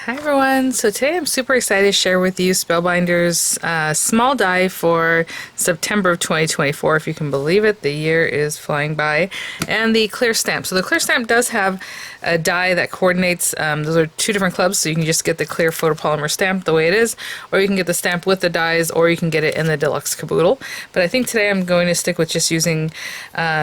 Hi everyone, so today I'm super excited to share with you Spellbinders small die for September of 2024, if you can believe it. The year is flying by. And the clear stamp. So the clear stamp does have a die that coordinates, those are two different clubs, so you can just get the clear photopolymer stamp the way it is, or you can get the stamp with the dies, or you can get it in the deluxe caboodle. But I think today I'm going to stick with just using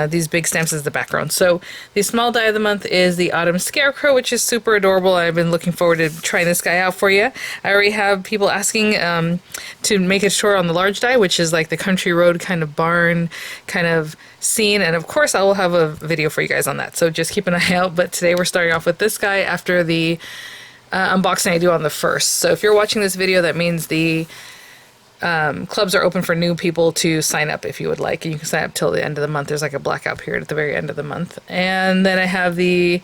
these big stamps as the background. So the small die of the month is the Autumn Scarecrow, which is super adorable. I've been looking forward to trying this guy out for you. I already have people asking to make a tutorial on the large die, which is like the country road kind of barn kind of scene, and of course I will have a video for you guys on that, so just keep an eye out. But today we're starting off with this guy after the unboxing I do on the 1st. So if you're watching this video, that means the clubs are open for new people to sign up if you would like, and you can sign up till the end of the month. There's like a blackout period at the very end of the month. And then I have the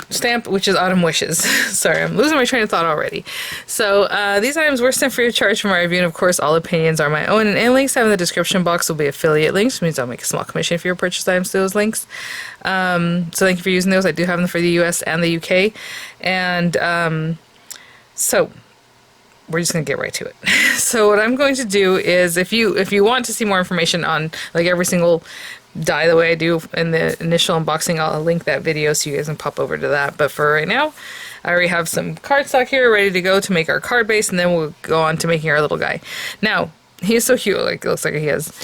stamp, which is Autumn Wishes. Sorry, I'm losing my train of thought already. So these items were sent free of charge from our review, and of course all opinions are my own, and any links I have in the description box will be affiliate links, which means I'll make a small commission if you purchase items through those links. So thank you for using those. I do have them for the US and the UK, and so we're just gonna get right to it. So what I'm going to do is, if you want to see more information on like every single die the way I do in the initial unboxing, I'll link that video so you guys can pop over to that. But for right now, I already have some cardstock here ready to go to make our card base, and then we'll go on to making our little guy. Now, he is so cute. Like, it looks like he has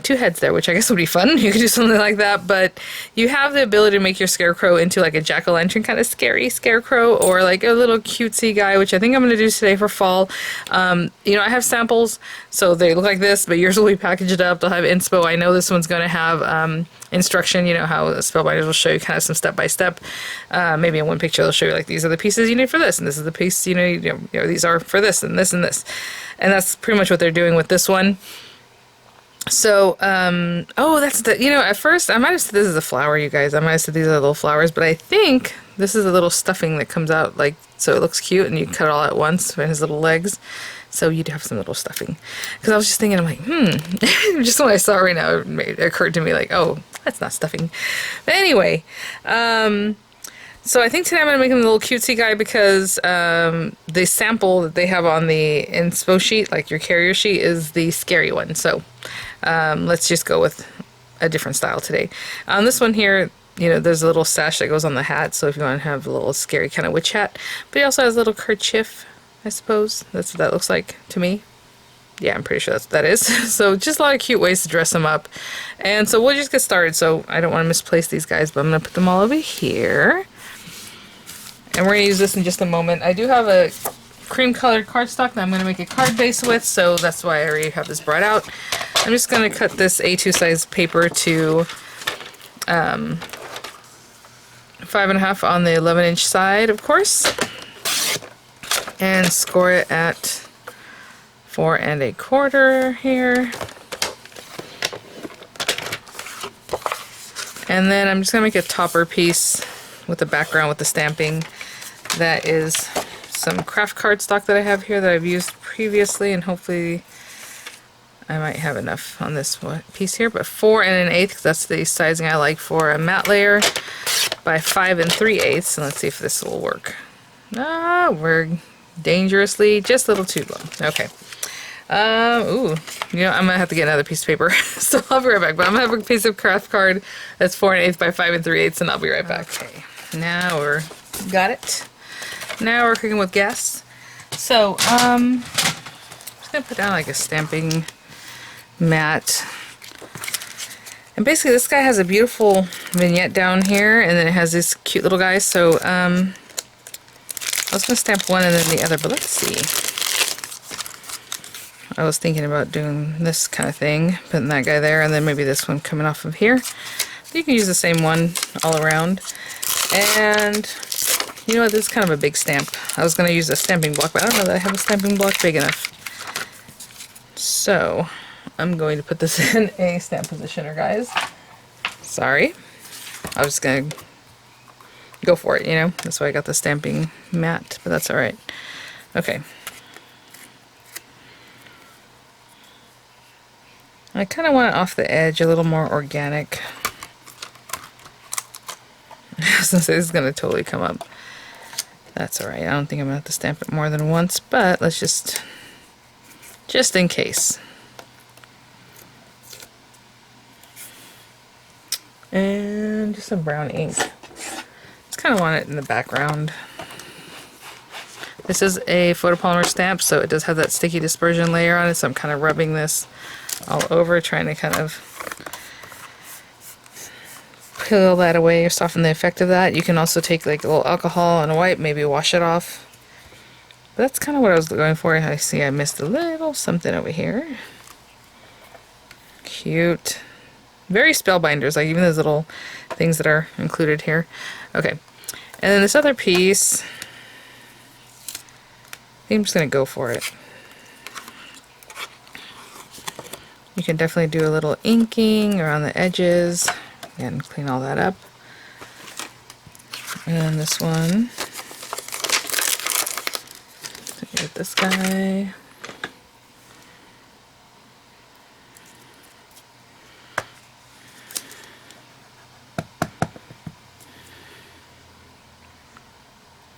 two heads there, which I guess would be fun. You could do something like that, but you have the ability to make your scarecrow into like a jack-o'-lantern kind of scary scarecrow, or like a little cutesy guy, which I think I'm going to do today for fall. You know, I have samples, so they look like this, but yours will be packaged up. They'll have inspo. I know this one's going to have instruction, you know how Spellbinders will show you kind of some step-by-step. Maybe in one picture they'll show you like, these are the pieces you need for this, and this is the piece, you know, these are for this, and this, and this. And that's pretty much what they're doing with this one. So, oh, that's the, you know, at first I might have said this is a flower, you guys. I might have said these are little flowers, but I think this is a little stuffing that comes out, like, so it looks cute, and you cut it all at once for his little legs. So you'd have some little stuffing. Because I was just thinking, I'm like, just when I saw it right now, it occurred to me like, oh, that's not stuffing. But anyway, so I think today I'm going to make him a little cutesy guy, because the sample that they have on the inspo sheet, like your carrier sheet, is the scary one. So let's just go with a different style today. On this one here, you know, there's a little sash that goes on the hat, so if you want to have a little scary kind of witch hat. But he also has a little kerchief, I suppose. That's what that looks like to me. Yeah, I'm pretty sure that's what that is. So just a lot of cute ways to dress them up. And so we'll just get started. So I don't want to misplace these guys, but I'm going to put them all over here. And we're going to use this in just a moment. I do have a cream colored cardstock that I'm going to make a card base with, so that's why I already have this brought out. I'm just going to cut this A2 size paper to 5.5 on the 11-inch side, of course, and score it at 4.25 here. And then I'm just going to make a topper piece with the background with the stamping. That is some craft cardstock that I have here that I've used previously, and hopefully I might have enough on this piece here, but 4 1/8, because that's the sizing I like for a matte layer, by 5 3/8, and let's see if this will work. Ah, we're dangerously just a little too low. Okay. Ooh, you know, I'm gonna have to get another piece of paper, so I'll be right back. But I'm gonna have a piece of craft card that's 4 1/8 by 5 3/8, and I'll be right back. Okay, now we're got it. Now we're cooking with gas. So, I'm just gonna put down like a stamping mat. And basically this guy has a beautiful vignette down here, and then it has this cute little guy. So, I was gonna stamp one and then the other, but let's see. I was thinking about doing this kind of thing, putting that guy there, and then maybe this one coming off of here. You can use the same one all around. And you know what, this is kind of a big stamp. I was going to use a stamping block, but I don't know that I have a stamping block big enough. So I'm going to put this in a stamp positioner, guys. Sorry. I was just going to go for it, you know. That's why I got the stamping mat, but that's alright. Okay. I kind of want it off the edge, a little more organic. I was going to say, this is going to totally come up That's alright. I don't think I'm going to have to stamp it more than once, but let's just in case. And just some brown ink. Just kind of want it in the background. This is a photopolymer stamp, so it does have that sticky dispersion layer on it, so I'm kind of rubbing this all over, trying to kind of peel that away or soften the effect of that. You can also take like a little alcohol and a wipe, maybe wash it off. But that's kind of what I was going for. I see I missed a little something over here. Cute. Very Spellbinders, like even those little things that are included here. Okay, and then this other piece, I think I'm just going to go for it. You can definitely do a little inking around the edges. Again, clean all that up. And this one, get this guy.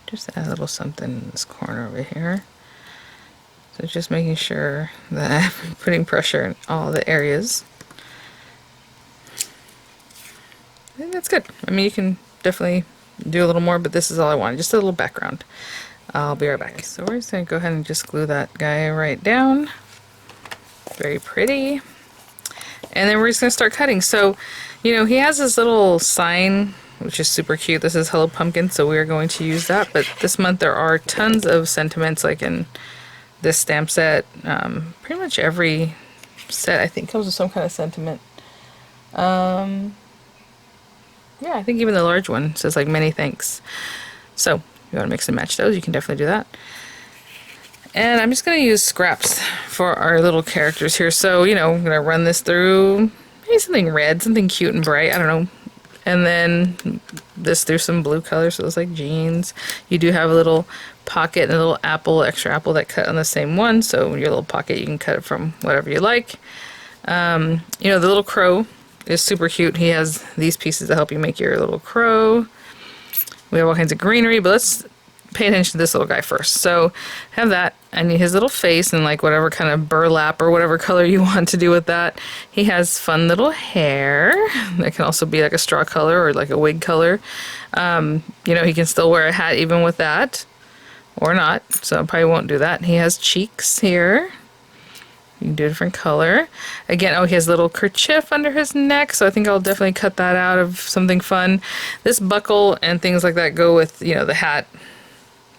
Just add a little something in this corner over here. So just making sure that I'm putting pressure in all the areas. I think that's good. I mean, you can definitely do a little more, but this is all I wanted. Just a little background. I'll be right back. So we're just going to go ahead and just glue that guy right down. Very pretty. And then we're just going to start cutting. So, you know, he has this little sign, which is super cute. This is Hello Pumpkin, so we are going to use that. But this month there are tons of sentiments, like in this stamp set. Pretty much every set, I think, comes with some kind of sentiment. Yeah, I think even the large one says like many thanks. So if you want to mix and match those, you can definitely do that. And I'm just going to use scraps for our little characters here. So, you know, I'm going to run this through maybe something red, something cute and bright, I don't know. And then this through some blue color, so it looks like jeans. You do have a little pocket and a little apple, extra apple that cut on the same one. So your little pocket, you can cut it from whatever you like. You know, the little crow is super cute. He has these pieces to help you make your little crow. We have all kinds of greenery, but let's pay attention to this little guy first. So have that. I need his little face and like whatever kind of burlap or whatever color you want to do with that. He has fun little hair that can also be like a straw color or like a wig color. You know, he can still wear a hat even with that or not, so I probably won't do that. He has cheeks here. You can do a different color. Again, oh, he has a little kerchief under his neck, so I think I'll definitely cut that out of something fun. This buckle and things like that go with, you know, the hat.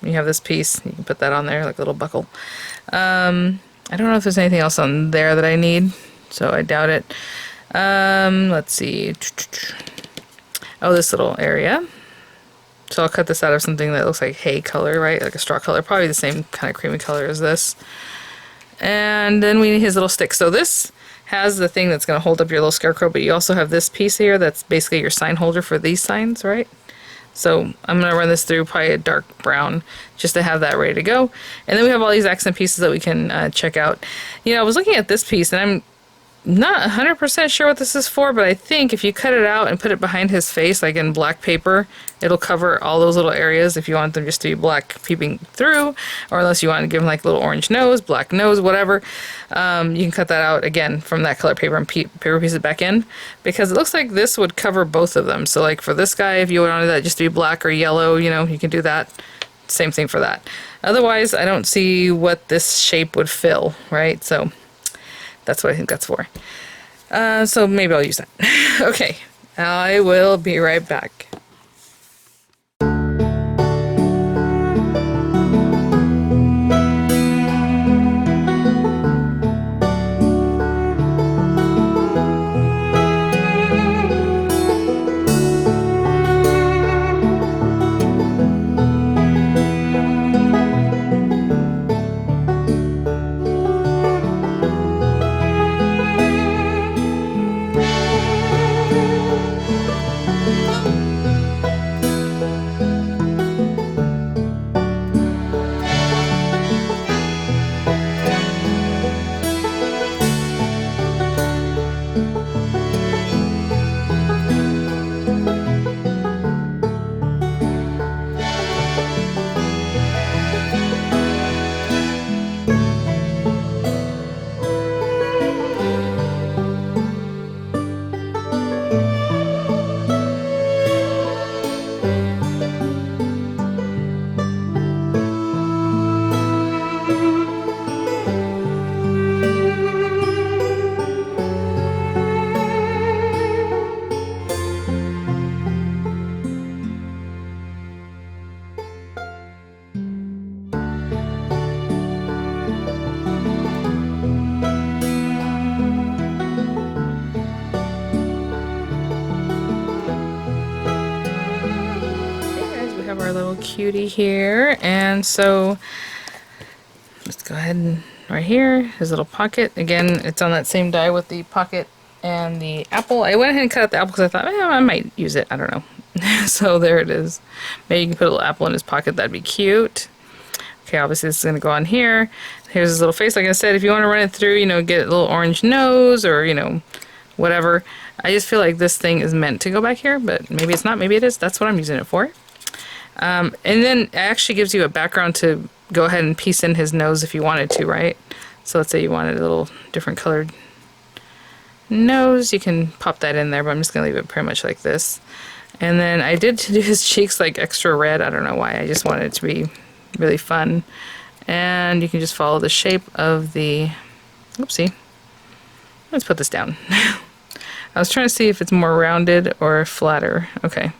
You have this piece, you can put that on there, like a little buckle. I don't know if there's anything else on there that I need, so I doubt it. Let's see. Oh, this little area. So I'll cut this out of something that looks like hay color, right? Like a straw color, probably the same kind of creamy color as this. And then we need his little stick. So this has the thing that's going to hold up your little scarecrow, but you also have this piece here that's basically your sign holder for these signs, right? So I'm going to run this through probably a dark brown just to have that ready to go. And then we have all these accent pieces that we can check out. You know, I was looking at this piece and I'm not 100% sure what this is for, but I think if you cut it out and put it behind his face, like in black paper, it'll cover all those little areas if you want them just to be black peeping through, or unless you want to give him like a little orange nose, black nose, whatever. You can cut that out again from that color paper and paper piece it back in, because it looks like this would cover both of them. So like for this guy, if you wanted that just to be black or yellow, you know, you can do that. Same thing for that. Otherwise, I don't see what this shape would fill, right? So that's what I think that's for. So maybe I'll use that. Okay, I will be right back. our little cutie here. And so let's go ahead and right here, his little pocket. Again, it's on that same die with the pocket and the apple. I went ahead and cut out the apple because I thought, I might use it. I don't know. So there it is. Maybe you can put a little apple in his pocket. That'd be cute. Okay, obviously this is going to go on here. Here's his little face. Like I said, if you want to run it through, you know, get a little orange nose or, you know, whatever. I just feel like this thing is meant to go back here, but maybe it's not. Maybe it is. That's what I'm using it for. And then it actually gives you a background to go ahead and piece in his nose if you wanted to, right? So let's say you wanted a little different colored nose, you can pop that in there, but I'm just going to leave it pretty much like this. And then I did do his cheeks like extra red. I don't know why. I just wanted it to be really fun. And you can just follow the shape of the... Oopsie. Let's put this down. I was trying to see if it's more rounded or flatter. Okay.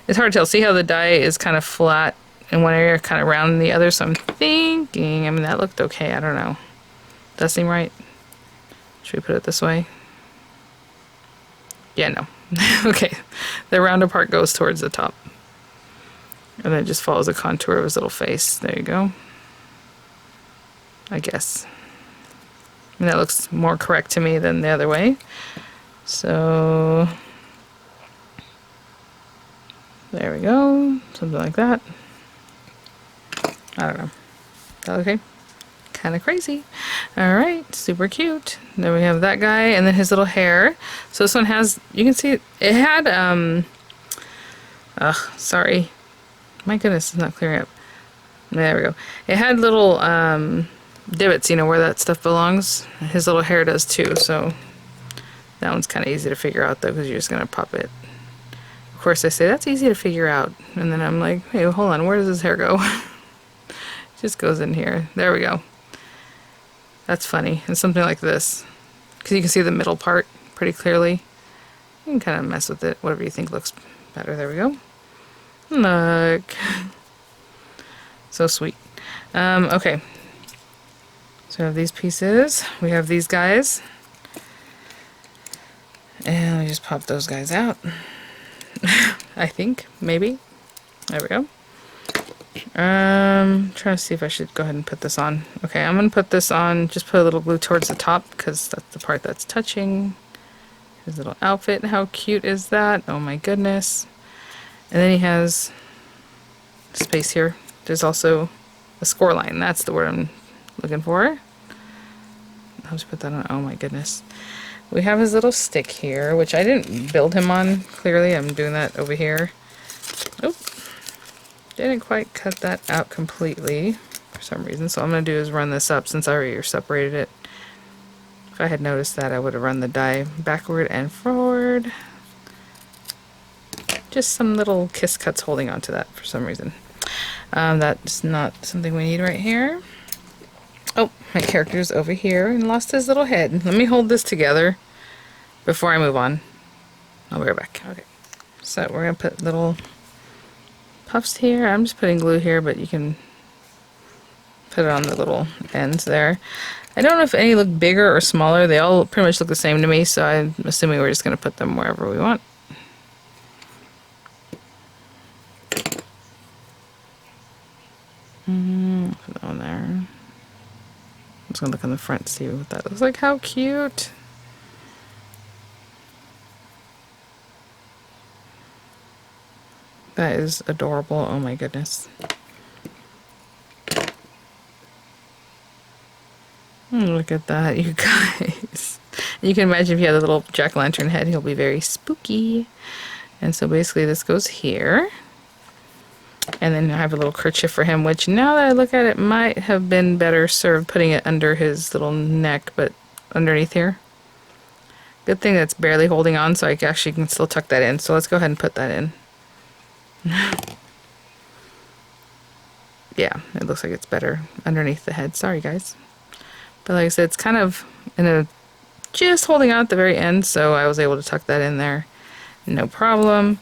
It's hard to tell. See how the die is kind of flat in one area, kind of round in the other? So I'm thinking... I mean, that looked okay. I don't know. Does that seem right? Should we put it this way? Yeah, no. Okay. The rounder part goes towards the top. And then it just follows the contour of his little face. There you go. I guess. I mean, that looks more correct to me than the other way. So... there we go. Something like that. I don't know. Is that okay? Kind of crazy. Alright, super cute. Then we have that guy and then his little hair. So this one has, you can see it had sorry, my goodness, it's not clearing up. There we go. It had little divots, you know, where that stuff belongs. His little hair does too, so that one's kind of easy to figure out though, because you're just gonna pop it. Of course I say that's easy to figure out, and then I'm like, hey, hold on, where does his hair go? It just goes in here. There we go. That's funny. And something like this, because you can see the middle part pretty clearly. You can kind of mess with it, whatever you think looks better. There we go. Look. So sweet. Okay. So we have these pieces. We have these guys. And we just pop those guys out. I think, maybe. There we go. Trying to see if I should go ahead and put this on. Okay, I'm gonna put this on, just put a little glue towards the top because that's the part that's touching. His little outfit, how cute is that? Oh my goodness. And then he has space here. There's also a score line, that's the word I'm looking for. I'll just put that on. Oh my goodness. We have his little stick here, which I didn't build him on, clearly. I'm doing that over here. Oh. Didn't quite cut that out completely for some reason, so all I'm going to do is run this up since I already separated it. If I had noticed that, I would have run the die backward and forward. Just some little kiss cuts holding on to that for some reason. That's not something we need right here. Oh, my character's over here and lost his little head. Let me hold this together before I move on. I'll be right back. Okay, so we're going to put little puffs here. I'm just putting glue here, but you can put it on the little ends there. I don't know if any look bigger or smaller. They all pretty much look the same to me, so I'm assuming we're just going to put them wherever we want. Put that one there. I'm just going to look on the front to see what that looks like. How cute! That is adorable. Oh my goodness. Look at that, you guys. You can imagine if you had a little jack-o'-lantern head, he'll be very spooky. And so basically this goes here. And then I have a little kerchief for him, which now that I look at it, might have been better served putting it under his little neck, but underneath here. Good thing that's barely holding on, so I actually can still tuck that in. So let's go ahead and put that in. Yeah, it looks like it's better underneath the head. Sorry guys. But like I said, it's kind of just holding out at the very end, so I was able to tuck that in there. No problem.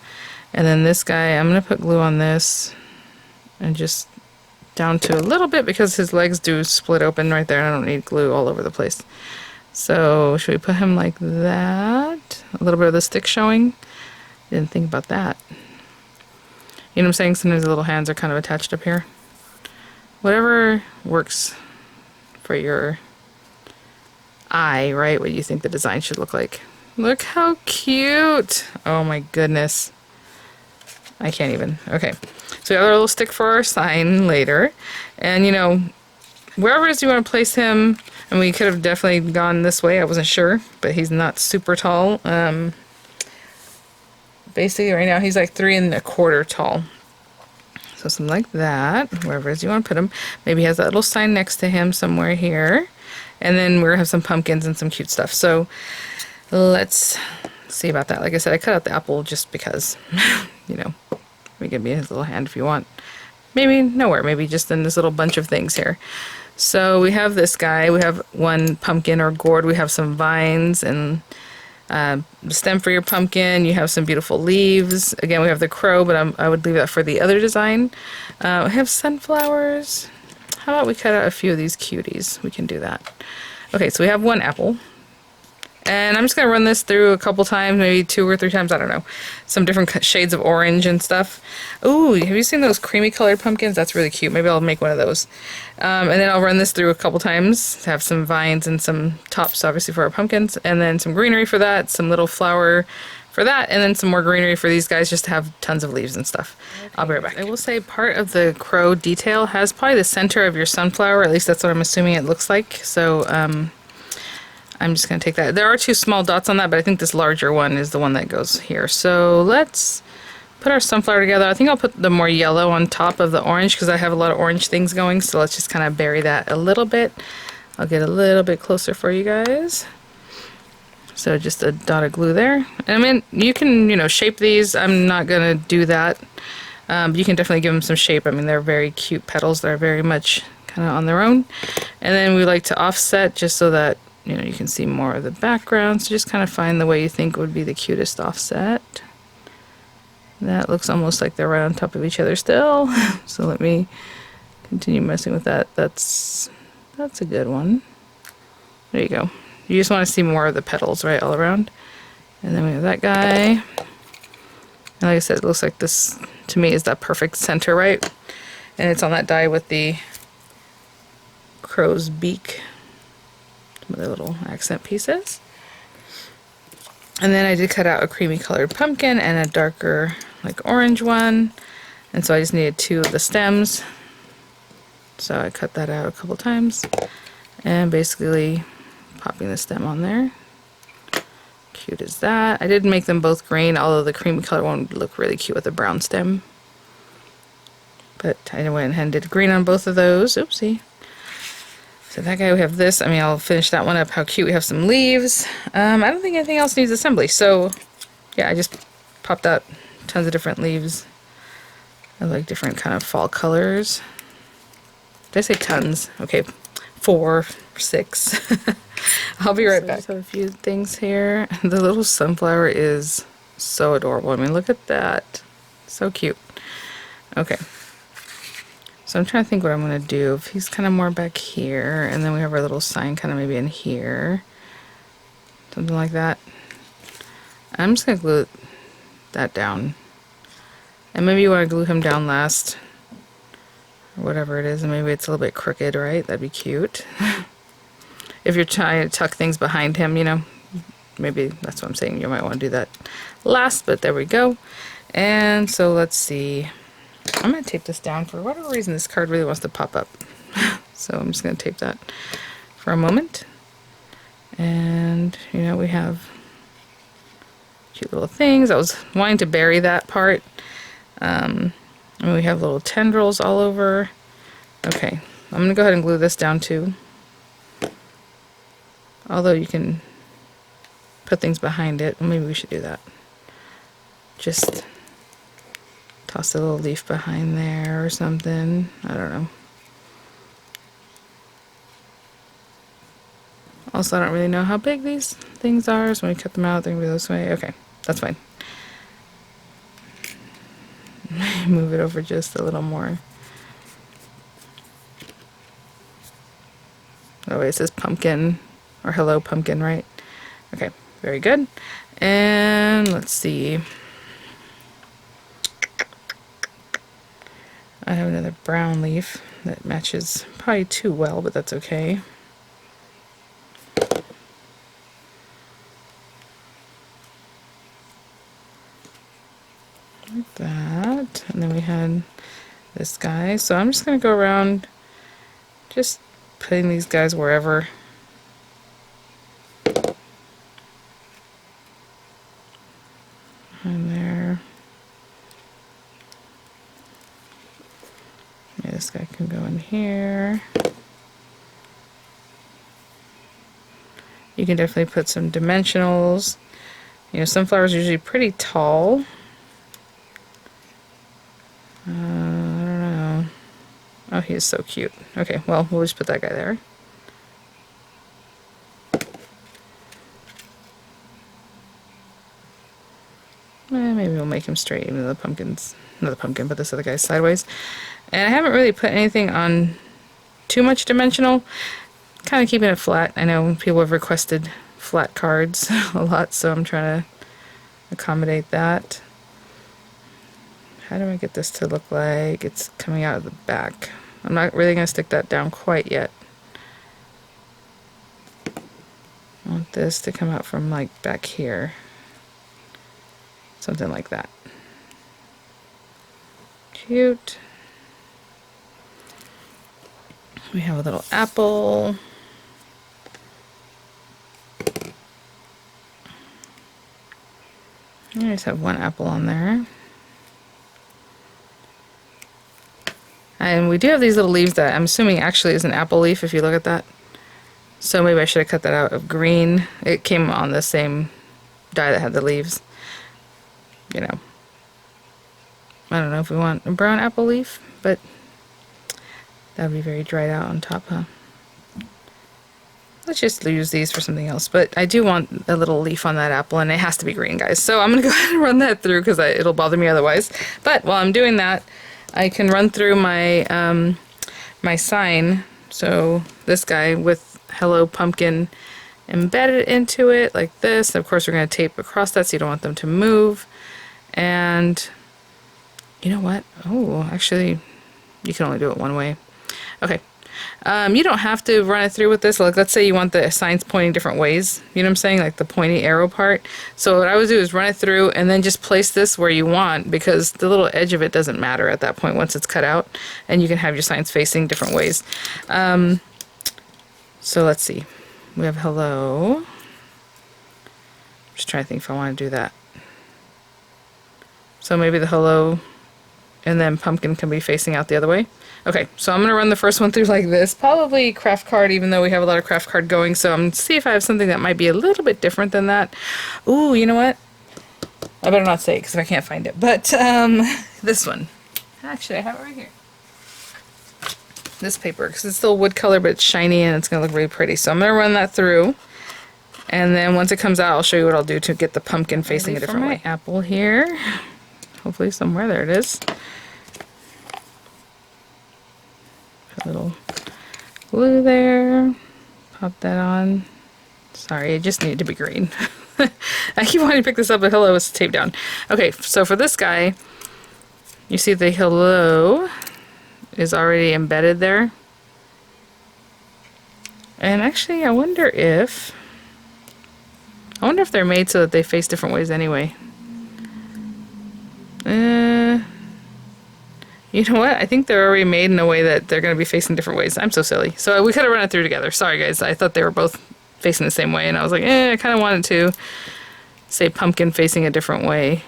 And then this guy, I'm going to put glue on this and just down to a little bit because his legs do split open right there and I don't need glue all over the place. So should we put him like that? A little bit of the stick showing? Didn't think about that. You know what I'm saying? Sometimes the little hands are kind of attached up here. Whatever works for your eye, right? What you think the design should look like. Look how cute! Oh my goodness. I can't even. Okay. So we have our little stick for our sign later. And you know, wherever it is you want to place him, and we could have definitely gone this way, I wasn't sure, but he's not super tall. Basically right now he's like 3¼ tall. So something like that, wherever it is you want to put him. Maybe he has that little sign next to him somewhere here. And then we're going to have some pumpkins and some cute stuff. So let's see about that. Like I said, I cut out the apple just because, you know, we can be his little hand if you want. Maybe nowhere, maybe just in this little bunch of things here. So we have this guy, we have one pumpkin or gourd, we have some vines and the stem for your pumpkin, you have some beautiful leaves. Again, we have the crow, but I would leave that for the other design. We have sunflowers. How about we cut out a few of these cuties? We can do that. Okay, so we have one apple. And I'm just going to run this through a couple times, maybe 2 or 3 times, I don't know. Some different shades of orange and stuff. Ooh, have you seen those creamy colored pumpkins? That's really cute. Maybe I'll make one of those. And then I'll run this through a couple times to have some vines and some tops, obviously, for our pumpkins. And then some greenery for that, some little flower for that, and then some more greenery for these guys just to have tons of leaves and stuff. Okay. I'll be right back. I will say part of the crow detail has probably the center of your sunflower. At least that's what I'm assuming it looks like. So, I'm just going to take that. There are 2 small dots on that, but I think this larger one is the one that goes here. So let's put our sunflower together. I think I'll put the more yellow on top of the orange because I have a lot of orange things going. So let's just kind of bury that a little bit. I'll get a little bit closer for you guys. So just a dot of glue there. And I mean, you can, you know, shape these. I'm not going to do that. You can definitely give them some shape. I mean, they're very cute petals. They're very much kind of on their own. And then we like to offset just so that, you know, you can see more of the background. So just kind of find the way you think would be the cutest offset. That looks almost like they're right on top of each other still. So let me continue messing with that. That's a good one. There you go. You just want to see more of the petals, right, all around. And then we have that guy. And like I said, it looks like this, to me, is that perfect center, right? And it's on that die with the crow's beak. Some of the little accent pieces. And then I did cut out a creamy colored pumpkin and a darker, like orange one. And so I just needed 2 of the stems. So I cut that out a couple times. And basically popping the stem on there. Cute as that. I did make them both green, although the creamy color one would look really cute with a brown stem. But I went ahead and did green on both of those. Oopsie. So that guy, we have this. I mean, I'll finish that one up. How cute. We have some leaves. I don't think anything else needs assembly. So, yeah, I just popped out tons of different leaves. I like different kind of fall colors. Did I say tons? Okay, 4, 6. I'll be right back. I just have a few things here. The little sunflower is so adorable. I mean, look at that. So cute. Okay. So I'm trying to think what I'm going to do. If he's kind of more back here, and then we have our little sign kind of maybe in here. Something like that. I'm just going to glue that down. And maybe you want to glue him down last. Or whatever it is. And maybe it's a little bit crooked, right? That'd be cute. If you're trying to tuck things behind him, you know. Maybe that's what I'm saying. You might want to do that last, but there we go. And so let's see. I'm going to tape this down. For whatever reason, this card really wants to pop up. So I'm just going to tape that for a moment. And, you know, we have cute little things. I was wanting to bury that part. And we have little tendrils all over. Okay, I'm going to go ahead and glue this down too. Although you can put things behind it. Well, maybe we should do that. Just toss a little leaf behind there or something. I don't know. Also, I don't really know how big these things are, so when we cut them out, they're going to be this way. Okay, that's fine. Move it over just a little more. Oh, wait, it says pumpkin, or hello pumpkin, right? Okay, very good. And let's see. I have another brown leaf that matches probably too well, but that's okay. Like that. And then we had this guy. So I'm just going to go around just putting these guys wherever. And there. Yeah, this guy can go in here. You can definitely put some dimensionals. You know, sunflowers are usually pretty tall. I don't know. Oh, he is so cute. Okay, well, we'll just put that guy there. Maybe we'll make him straight, even though the pumpkin's, not the pumpkin, but this other guy's sideways. And I haven't really put anything on too much dimensional. Kind of keeping it flat. I know people have requested flat cards a lot, so I'm trying to accommodate that. How do I get this to look like it's coming out of the back? I'm not really going to stick that down quite yet. I want this to come out from like back here. Something like that. Cute. We have a little apple. I just have one apple on there. And we do have these little leaves that I'm assuming actually is an apple leaf if you look at that. So maybe I should have cut that out of green. It came on the same die that had the leaves. You know. I don't know if we want a brown apple leaf, but that would be very dried out on top, huh? Let's just use these for something else. But I do want a little leaf on that apple, and it has to be green, guys. So I'm going to go ahead and run that through because it'll bother me otherwise. But while I'm doing that, I can run through my my sign. So this guy with Hello Pumpkin embedded into it like this. Of course, we're going to tape across that so you don't want them to move. And you know what? Oh, actually, you can only do it one way. Okay. You don't have to run it through with this. Like, let's say you want the signs pointing different ways. You know what I'm saying? Like the pointy arrow part. So what I would do is run it through and then just place this where you want, because the little edge of it doesn't matter at that point once it's cut out. And you can have your signs facing different ways. So let's see. We have hello. Just trying to think if I want to do that. So maybe the hello and then pumpkin can be facing out the other way. Okay, so I'm going to run the first one through like this. Probably craft card, even though we have a lot of craft card going. So I'm going to see if I have something that might be a little bit different than that. Ooh, you know what? I better not say it because I can't find it. But this one. Actually, I have it right here. This paper, because it's still wood color, but it's shiny and it's going to look really pretty. So I'm going to run that through. And then once it comes out, I'll show you what I'll do to get the pumpkin facing a different way. Apple here. Hopefully somewhere. There it is. Put a little glue there. Pop that on. Sorry, it just needed to be green. I keep wanting to pick this up, but hello is taped down. Okay, so for this guy, you see the hello is already embedded there. And actually, I wonder if they're made so that they face different ways anyway. You know what? I think they're already made in a way that they're going to be facing different ways. I'm so silly. So we could have run it through together. Sorry, guys. I thought they were both facing the same way, and I was like, I kind of wanted to say pumpkin facing a different way.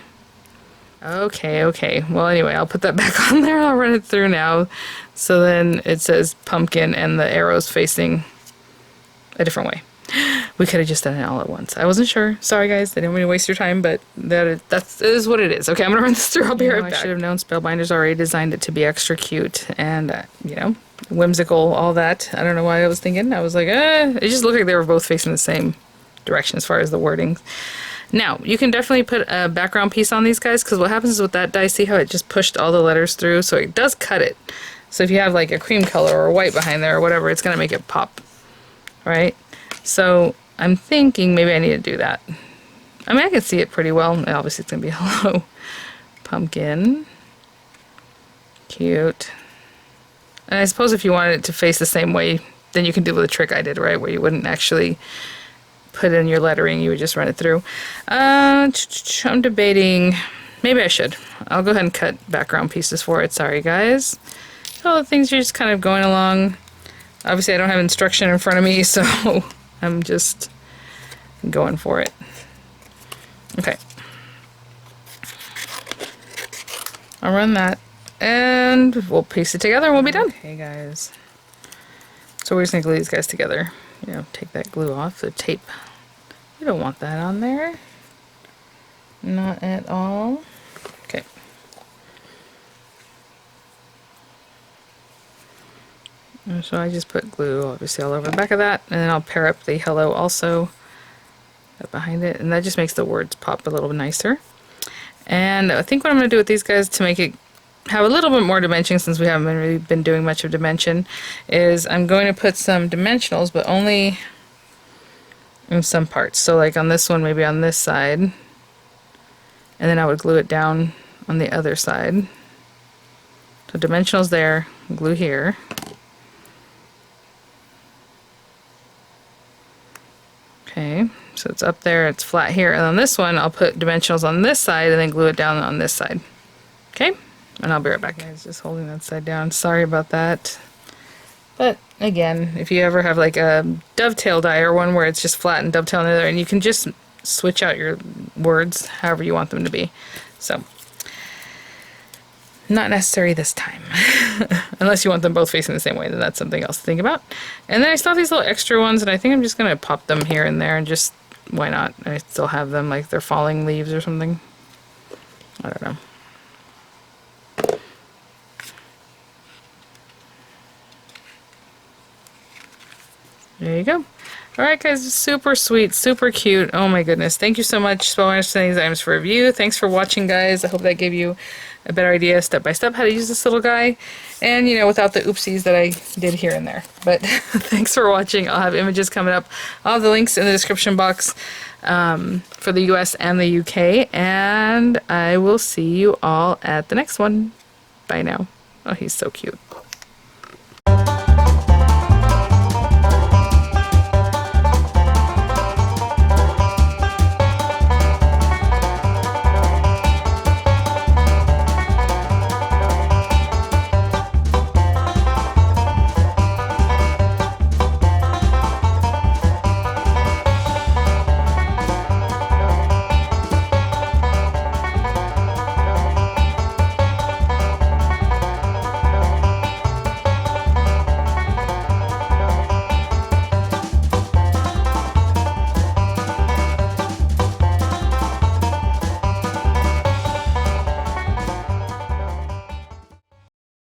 Okay. Well, anyway, I'll put that back on there. I'll run it through now. So then it says pumpkin and the arrow's facing a different way. We could have just done it all at once. I wasn't sure. Sorry, guys. I didn't want to waste your time, but that is what it is. Okay, I'm going to run this through. I'll be right back. I should have known Spellbinders already designed it to be extra cute and, you know, whimsical, all that. I don't know why I was thinking. I was like, it just looked like they were both facing the same direction as far as the wording. Now, you can definitely put a background piece on these guys, because what happens is with that die, see how it just pushed all the letters through? So it does cut it. So if you have like a cream color or white behind there or whatever, it's going to make it pop. Right? So I'm thinking maybe I need to do that. I mean, I can see it pretty well. Obviously, it's going to be hello pumpkin. Cute. And I suppose if you wanted it to face the same way, then you can do the trick I did, right? Where you wouldn't actually put in your lettering, you would just run it through. I'm debating, maybe I should. I'll go ahead and cut background pieces for it. Sorry, guys. All the things are just kind of going along. Obviously, I don't have instruction in front of me, so I'm just going for it. Okay. I'll run that, and we'll piece it together and we'll be done. Okay, guys. So we're just going to glue these guys together. You know, take that glue off, the tape. You don't want that on there. Not at all. Okay. And so I just put glue, obviously, all over the back of that, and then I'll pair up the hello also behind it, and that just makes the words pop a little nicer. And I think what I'm going to do with these guys to make it have a little bit more dimension, since we haven't really been doing much of dimension, is I'm going to put some dimensionals, but only in some parts. So like on this one, maybe on this side, and then I would glue it down on the other side. So dimensionals there, glue here. Okay, so it's up there, it's flat here, and on this one I'll put dimensionals on this side and then glue it down on this side. Okay, and I'll be right back. Guys, just holding that side down. Sorry about that. But again, if you ever have like a dovetail die or one where it's just flat and dovetail on the other, and you can just switch out your words however you want them to be. So, not necessary this time. Unless you want them both facing the same way, then that's something else to think about. And then I still have these little extra ones, and I think I'm just going to pop them here and there, and just, why not? I still have them like they're falling leaves or something. I don't know. There you go. Alright guys, super sweet, super cute. Oh my goodness. Thank you so much, Spellbinders, for sending these items for review. Thanks for watching, guys. I hope that gave you a better idea step by step how to use this little guy. And, you know, without the oopsies that I did here and there. But thanks for watching. I'll have images coming up. I'll have the links in the description box for the US and the UK. And I will see you all at the next one. Bye now. Oh, he's so cute.